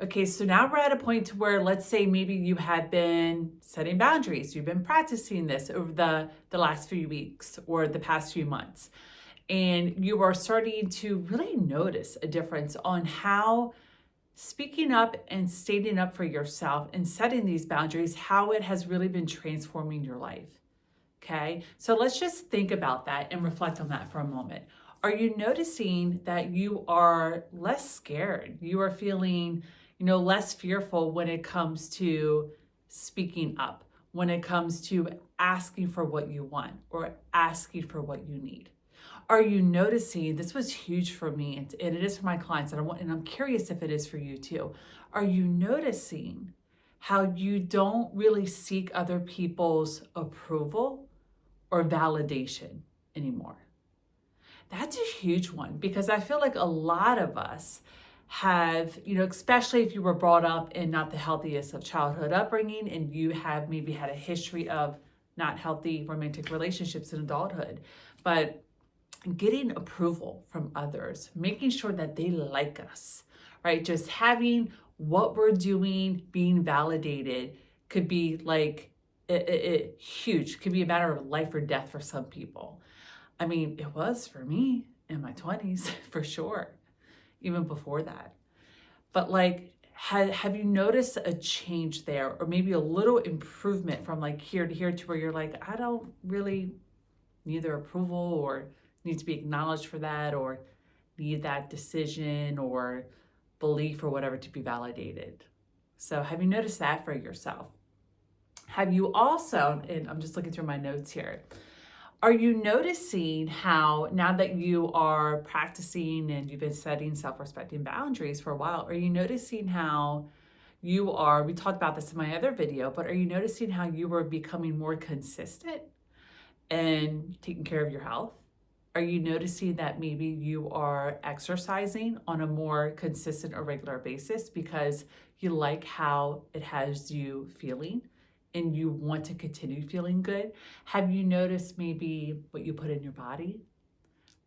Okay, so now we're at a point to where, let's say maybe you have been setting boundaries. You've been practicing this over the last few weeks or the past few months. And you are starting to really notice a difference on how speaking up and standing up for yourself and setting these boundaries, how it has really been transforming your life. Okay, so let's just think about that and reflect on that for a moment. Are you noticing that you are less scared? You are feeling, less fearful when it comes to speaking up, when it comes to asking for what you want or asking for what you need? Are you noticing, this was huge for me and it is for my clients, and I'm curious if it is for you too. Are you noticing how you don't really seek other people's approval or validation anymore? That's a huge one because I feel like a lot of us have, especially if you were brought up in not the healthiest of childhood upbringing and you have maybe had a history of not healthy romantic relationships in adulthood, but getting approval from others, making sure that they like us, right? Just having what we're doing being validated could be like huge, could be a matter of life or death for some people. I mean, it was for me in my 20s for sure, even before that. But like, have you noticed a change there, or maybe a little improvement from like here to here to where you're like, I don't really need their approval or need to be acknowledged for that or need that decision or belief or whatever to be validated? So have you noticed that for yourself? Have you also, and I'm just looking through my notes here, are you noticing how now that you are practicing and you've been setting self-respecting boundaries for a while, are you noticing how you are, we talked about this in my other video, but are you noticing how you are becoming more consistent and taking care of your health? Are you noticing that maybe you are exercising on a more consistent or regular basis because you like how it has you feeling and you want to continue feeling good? Have you noticed maybe what you put in your body,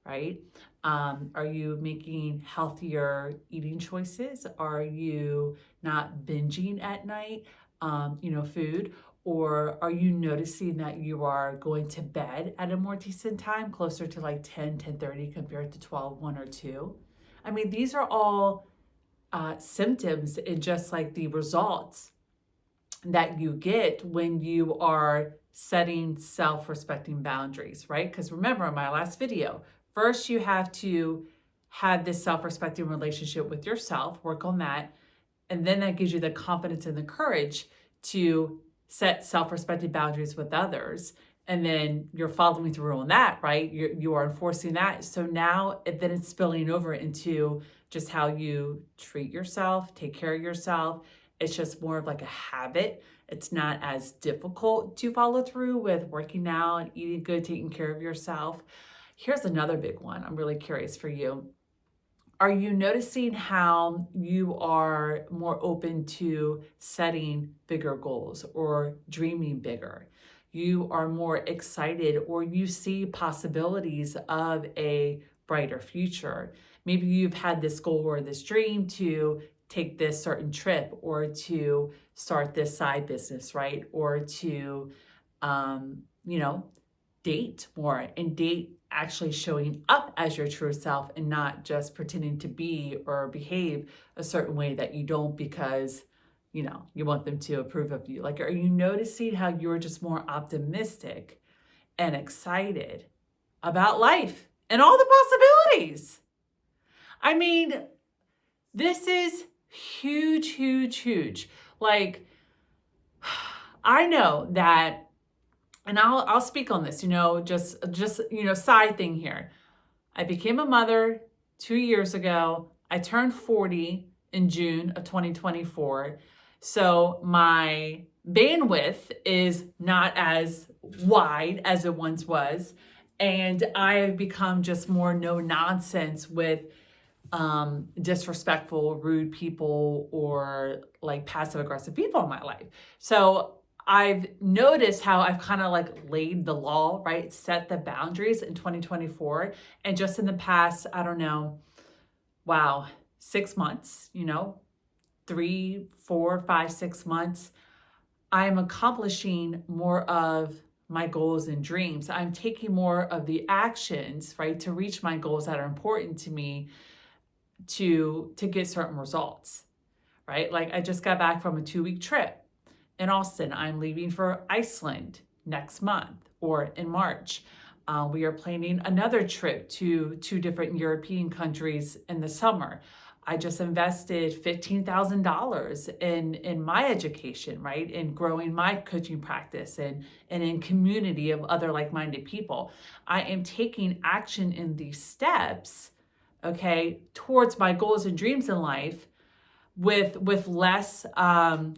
right? Are you making healthier eating choices? Are you not binging at night, food? Or are you noticing that you are going to bed at a more decent time, closer to like 10:30 compared to 12, 1, or 2? I mean, these are all symptoms and just like the results that you get when you are setting self-respecting boundaries, right? Because remember in my last video, first you have to have this self-respecting relationship with yourself, work on that, and then that gives you the confidence and the courage to set self-respecting boundaries with others. And then you're following through on that, right? You are enforcing that. So now then it's spilling over into just how you treat yourself, take care of yourself. It's just more of like a habit. It's not as difficult to follow through with working out and eating good, taking care of yourself. Here's another big one. I'm really curious for you. Are you noticing how you are more open to setting bigger goals or dreaming bigger? You are more excited or you see possibilities of a brighter future. Maybe you've had this goal or this dream to take this certain trip or to start this side business, right? Or to, date more and date actually showing up as your true self and not just pretending to be or behave a certain way that you don't because, you want them to approve of you. Like, are you noticing how you're just more optimistic and excited about life and all the possibilities? I mean, this is huge, huge, huge. Like, I know that, and I'll speak on this, just side thing here. I became a mother 2 years ago. I turned 40 in June of 2024. So my bandwidth is not as wide as it once was. And I have become just more no nonsense with disrespectful, rude people or like passive aggressive people in my life. So I've noticed how I've kind of like laid the law, right? Set the boundaries in 2024. And just in the past, I don't know, wow, 6 months, 3, 4, 5, 6 months, I'm accomplishing more of my goals and dreams. I'm taking more of the actions, right, to reach my goals that are important to me to get certain results, right? Like I just got back from a 2-week trip in Austin. I'm leaving for Iceland next month or in March. We are planning another trip to 2 different European countries in the summer. I just invested $15,000 in my education, right? In growing my coaching practice and in community of other like-minded people. I am taking action in these steps, okay, towards my goals and dreams in life with less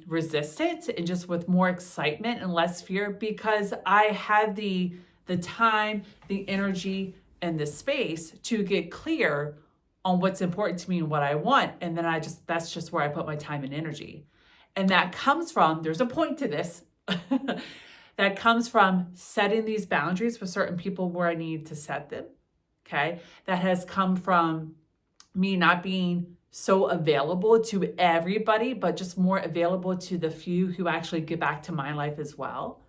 resistance and just with more excitement and less fear, because I have the time, the energy, and the space to get clear on what's important to me and what I want. And then that's just where I put my time and energy. And that comes from, there's a point to this, that comes from setting these boundaries with certain people where I need to set them. Okay. That has come from me not being so available to everybody, but just more available to the few who actually get back to my life as well.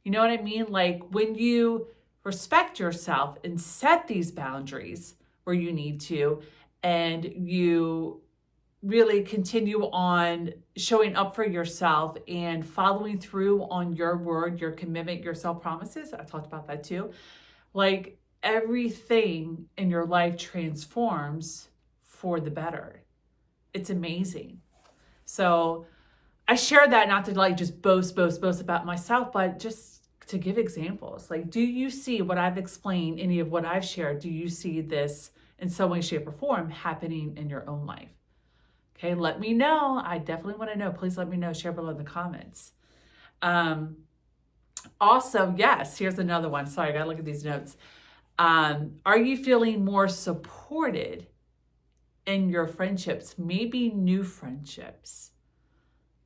You know what I mean? Like when you respect yourself and set these boundaries where you need to, and you really continue on showing up for yourself and following through on your word, your commitment, your self-promises. I talked about that too. Like everything in your life transforms for the better. It's amazing. So I share that not to like just boast about myself, but just to give examples. Like, do you see what I've explained, any of what I've shared? Do you see this in some way, shape, or form happening in your own life? Okay, let me know. I definitely want to know. Please let me know. Share below in the comments. Also, yes, here's another one. Sorry, I gotta look at these notes. Are you feeling more supported in your friendships? Maybe new friendships.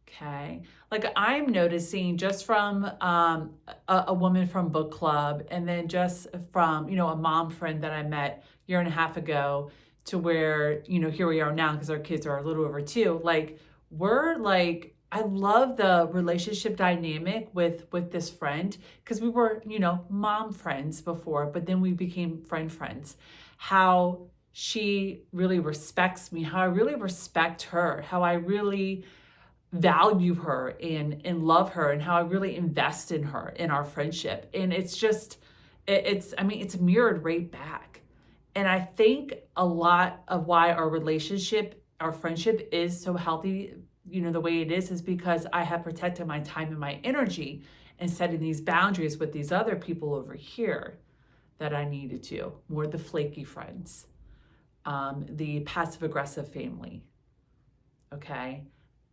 Okay. Like I'm noticing just from a woman from book club, and then just from, a mom friend that I met 1.5 years ago, to where, here we are now because our kids are a little over 2. Like we're like, I love the relationship dynamic with this friend, because we were, mom friends before, but then we became friends. How she really respects me, how I really respect her, how I really value her and love her, and how I really invest in her, in our friendship. And it's just, it's mirrored right back. And I think a lot of why our relationship, our friendship is so healthy, the way it is because I have protected my time and my energy and setting these boundaries with these other people over here that I needed to, more the flaky friends, the passive aggressive family. Okay.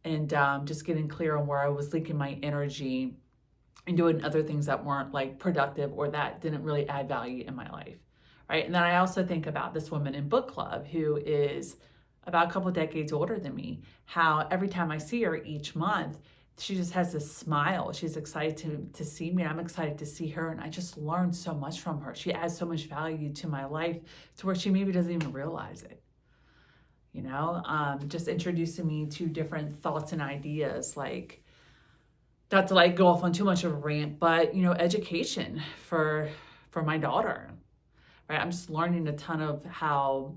And just getting clear on where I was leaking my energy and doing other things that weren't like productive or that didn't really add value in my life, right? And then I also think about this woman in book club who is about a couple of decades older than me, how every time I see her each month, she just has this smile. She's excited to see me, and I'm excited to see her, and I just learned so much from her. She adds so much value to my life to where she maybe doesn't even realize it. Just introducing me to different thoughts and ideas, like, not to like go off on too much of a rant, but, education for my daughter, right? I'm just learning a ton of how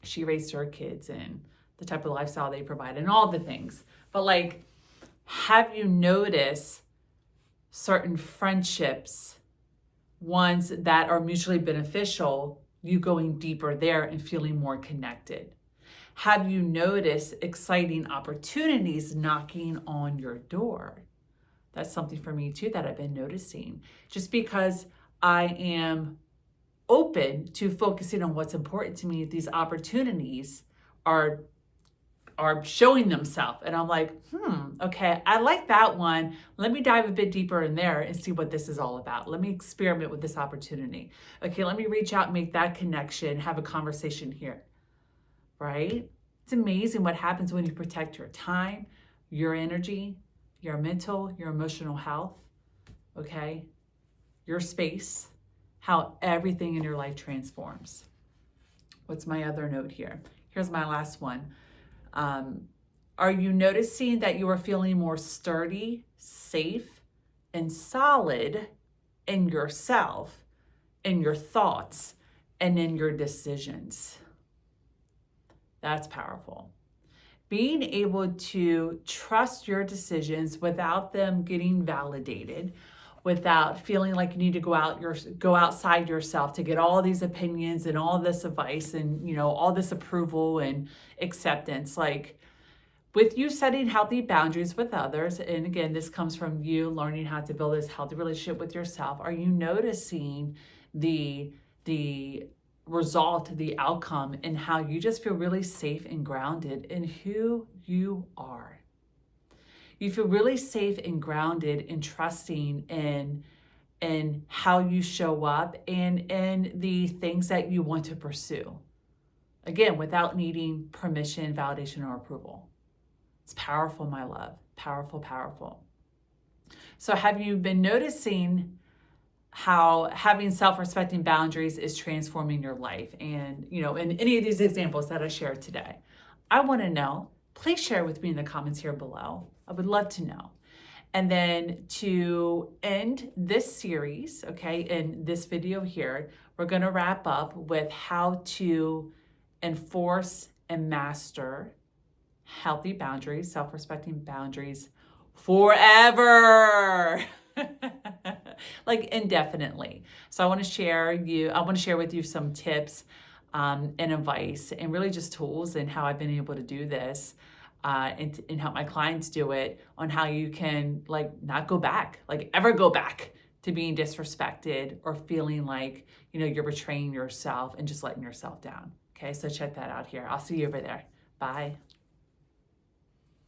she raised her kids and the type of lifestyle they provide and all the things. But like, have you noticed certain friendships, ones that are mutually beneficial, you going deeper there and feeling more connected? Have you noticed exciting opportunities knocking on your door? That's something for me too that I've been noticing. Just because I am open to focusing on what's important to me, these opportunities are showing themselves. And I'm like, okay, I like that one. Let me dive a bit deeper in there and see what this is all about. Let me experiment with this opportunity. Okay, let me reach out and make that connection, have a conversation here. Right? It's amazing what happens when you protect your time, your energy, your mental, your emotional health, okay? Your space, how everything in your life transforms. What's my other note here? Here's my last one. Are you noticing that you are feeling more sturdy, safe, and solid in yourself, in your thoughts, and in your decisions? That's powerful. Being able to trust your decisions without them getting validated, without feeling like you need to go outside yourself to get all these opinions and all this advice and all this approval and acceptance. Like, with you setting healthy boundaries with others, and again, this comes from you learning how to build this healthy relationship with yourself, are you noticing the result, the outcome, and how you just feel really safe and grounded in who you are? You feel really safe and grounded and trusting in how you show up and in the things that you want to pursue. Again, without needing permission, validation, or approval. It's powerful, my love. Powerful, powerful. So have you been noticing how having self-respecting boundaries is transforming your life? And, in any of these examples that I shared today, I want to know. Please share with me in the comments here below. I would love to know. And then to end this series, okay, in this video here, we're going to wrap up with how to enforce and master healthy boundaries, self-respecting boundaries forever. Like indefinitely. So I want to share with you some tips and advice and really just tools and how I've been able to do this and help my clients do it, on how you can not go back, ever go back to being disrespected or feeling like, you're betraying yourself and just letting yourself down. Okay, so check that out here. I'll see you over there. Bye.